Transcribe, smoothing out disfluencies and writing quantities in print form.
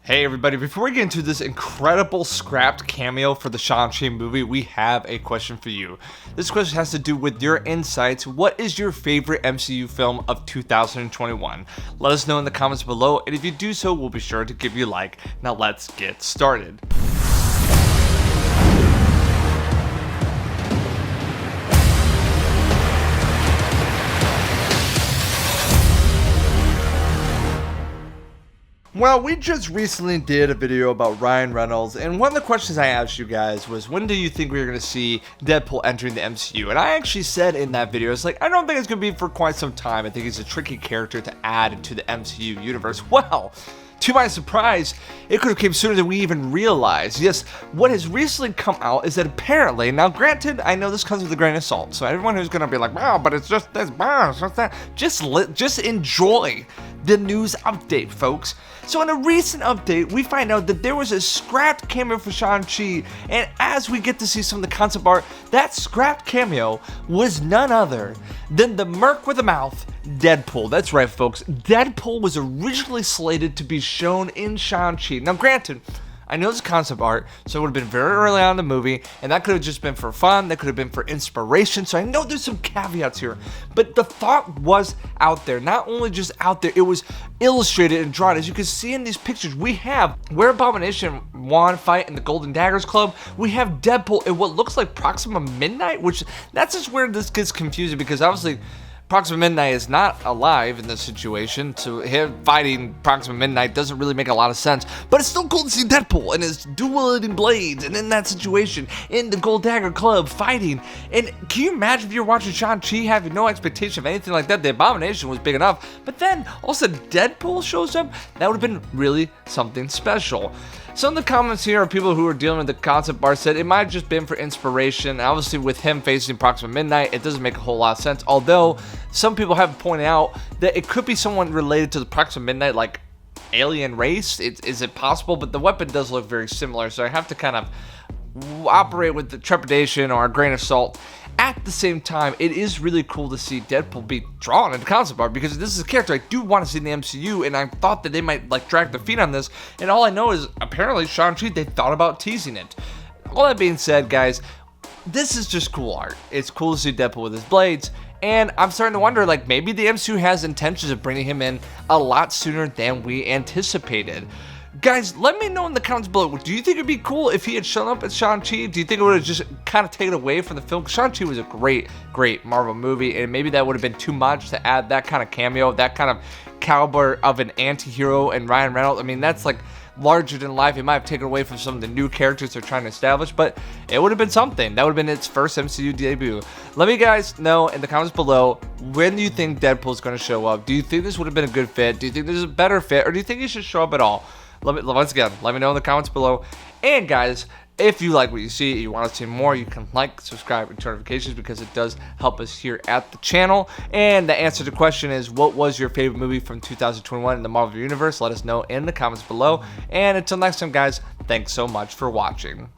Hey everybody, before we get into this incredible scrapped cameo for the Shang-Chi movie, we have a question for you. This question has to do with your insights. What is your favorite MCU film of 2021? Let us know in the comments below, and if you do so, we'll be sure to give you a like. Now let's get started. Well, we just recently did a video about Ryan Reynolds, and one of the questions I asked you guys was, when do you think we were going to see Deadpool entering the MCU? And I actually said in that video, it's like, I don't think it's going to be for quite some time. I think he's a tricky character to add into the MCU universe. Well, to my surprise, it could have came sooner than we even realized. Yes, what has recently come out is that apparently, now granted, I know this comes with a grain of salt, so everyone who's going to be like, wow, but it's just this, wow, it's just that, just enjoy the news update, folks. So in a recent update, we find out that there was a scrapped cameo for Shang-Chi, and as we get to see some of the concept art, that scrapped cameo was none other than the merc with a mouth, Deadpool. That's right, folks. Deadpool was originally slated to be shown in Shang-Chi. Now granted, I know it's concept art, so it would have been very early on in the movie, and that could have just been for fun, that could have been for inspiration, so I know there's some caveats here, but the thought was out there. Not only just out there, it was illustrated and drawn. As you can see in these pictures, we have where 𝘭𝘆𝘆𝑚 fight in the Golden Daggers Club, we have Deadpool in what looks like Proxima Midnight, which that's just where this gets confusing, because obviously Proxima Midnight is not alive in this situation, so him fighting Proxima Midnight doesn't really make a lot of sense, but it's still cool to see Deadpool and his dual-wielding blades, and in that situation, in the Gold Dagger Club, fighting. And can you imagine if you're watching Shang-Chi having no expectation of anything like that? The Abomination was big enough, but then also Deadpool shows up? That would have been really something special. Some of the comments here are people who are dealing with the concept art said it might have just been for inspiration. Obviously, with him facing Proxima Midnight, it doesn't make a whole lot of sense. Although, some people have pointed out that it could be someone related to the Proxima Midnight, like alien race. Is it possible? But the weapon does look very similar, so I have to kind of operate with the trepidation or a grain of salt. At the same time, it is really cool to see Deadpool be drawn in the concept art, because this is a character I do want to see in the MCU, and I thought that they might like drag their feet on this, and all I know is apparently Shang-Chi, they thought about teasing it. All that being said, guys, this is just cool art. It's cool to see Deadpool with his blades, and I'm starting to wonder, like, maybe the MCU has intentions of bringing him in a lot sooner than we anticipated. Guys, let me know in the comments below. Do you think it'd be cool if he had shown up at Shang-Chi? Do you think it would have just kind of taken away from the film? Shang-Chi was a great Marvel movie, and maybe that would have been too much to add that kind of cameo, that kind of caliber of an anti-hero and Ryan Reynolds. I mean, that's like larger than life. It might have taken away from some of the new characters they're trying to establish, but it would have been something. That would have been its first MCU debut. Let me guys know in the comments below, when do you think Deadpool is going to show up? Do you think this would have been a good fit? Do you think there's a better fit, or do you think he should show up at all? Once again, let me know in the comments below. And guys, if you like what you see and you want to see more, you can like, subscribe, and turn notifications, because it does help us here at the channel. And the answer to the question is, what was your favorite movie from 2021 in the Marvel Universe? Let us know in the comments below. And until next time, guys, thanks so much for watching.